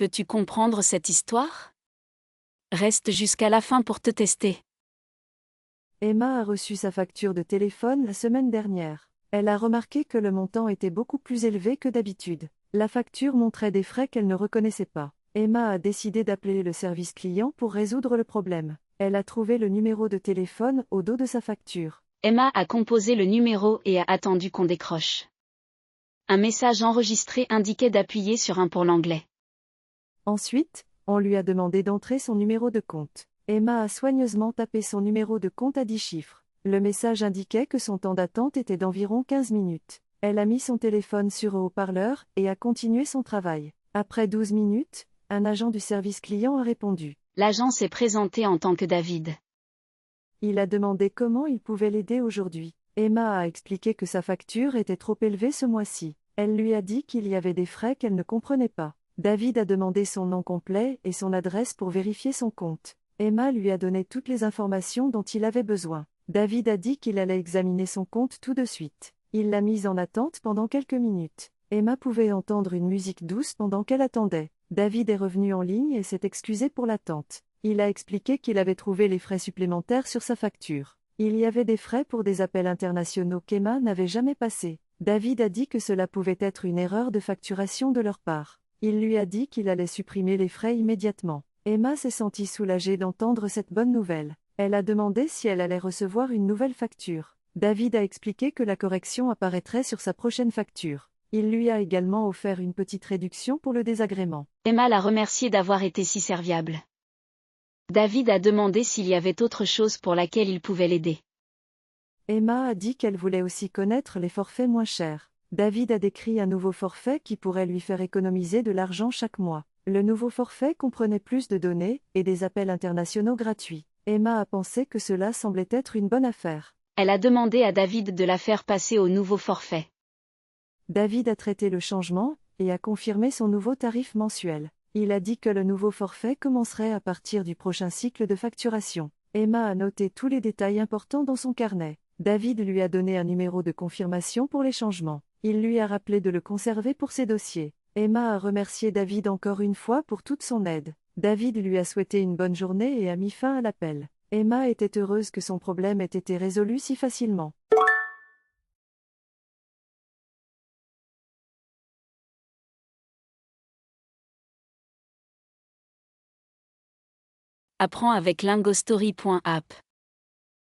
Peux-tu comprendre cette histoire? Reste jusqu'à la fin pour te tester. Emma a reçu sa facture de téléphone la semaine dernière. Elle a remarqué que le montant était beaucoup plus élevé que d'habitude. La facture montrait des frais qu'elle ne reconnaissait pas. Emma a décidé d'appeler le service client pour résoudre le problème. Elle a trouvé le numéro de téléphone au dos de sa facture. Emma a composé le numéro et a attendu qu'on décroche. Un message enregistré indiquait d'appuyer sur 1 pour l'anglais. Ensuite, on lui a demandé d'entrer son numéro de compte. Emma a soigneusement tapé son numéro de compte à 10 chiffres. Le message indiquait que son temps d'attente était d'environ 15 minutes. Elle a mis son téléphone sur haut-parleur et a continué son travail. Après 12 minutes, un agent du service client a répondu. L'agent s'est présenté en tant que David. Il a demandé comment il pouvait l'aider aujourd'hui. Emma a expliqué que sa facture était trop élevée ce mois-ci. Elle lui a dit qu'il y avait des frais qu'elle ne comprenait pas. David a demandé son nom complet et son adresse pour vérifier son compte. Emma lui a donné toutes les informations dont il avait besoin. David a dit qu'il allait examiner son compte tout de suite. Il l'a mise en attente pendant quelques minutes. Emma pouvait entendre une musique douce pendant qu'elle attendait. David est revenu en ligne et s'est excusé pour l'attente. Il a expliqué qu'il avait trouvé les frais supplémentaires sur sa facture. Il y avait des frais pour des appels internationaux qu'Emma n'avait jamais passés. David a dit que cela pouvait être une erreur de facturation de leur part. Il lui a dit qu'il allait supprimer les frais immédiatement. Emma s'est sentie soulagée d'entendre cette bonne nouvelle. Elle a demandé si elle allait recevoir une nouvelle facture. David a expliqué que la correction apparaîtrait sur sa prochaine facture. Il lui a également offert une petite réduction pour le désagrément. Emma l'a remercié d'avoir été si serviable. David a demandé s'il y avait autre chose pour laquelle il pouvait l'aider. Emma a dit qu'elle voulait aussi connaître les forfaits moins chers. David a décrit un nouveau forfait qui pourrait lui faire économiser de l'argent chaque mois. Le nouveau forfait comprenait plus de données et des appels internationaux gratuits. Emma a pensé que cela semblait être une bonne affaire. Elle a demandé à David de la faire passer au nouveau forfait. David a traité le changement et a confirmé son nouveau tarif mensuel. Il a dit que le nouveau forfait commencerait à partir du prochain cycle de facturation. Emma a noté tous les détails importants dans son carnet. David lui a donné un numéro de confirmation pour les changements. Il lui a rappelé de le conserver pour ses dossiers. Emma a remercié David encore une fois pour toute son aide. David lui a souhaité une bonne journée et a mis fin à l'appel. Emma était heureuse que son problème ait été résolu si facilement. Apprends avec lingostory.app.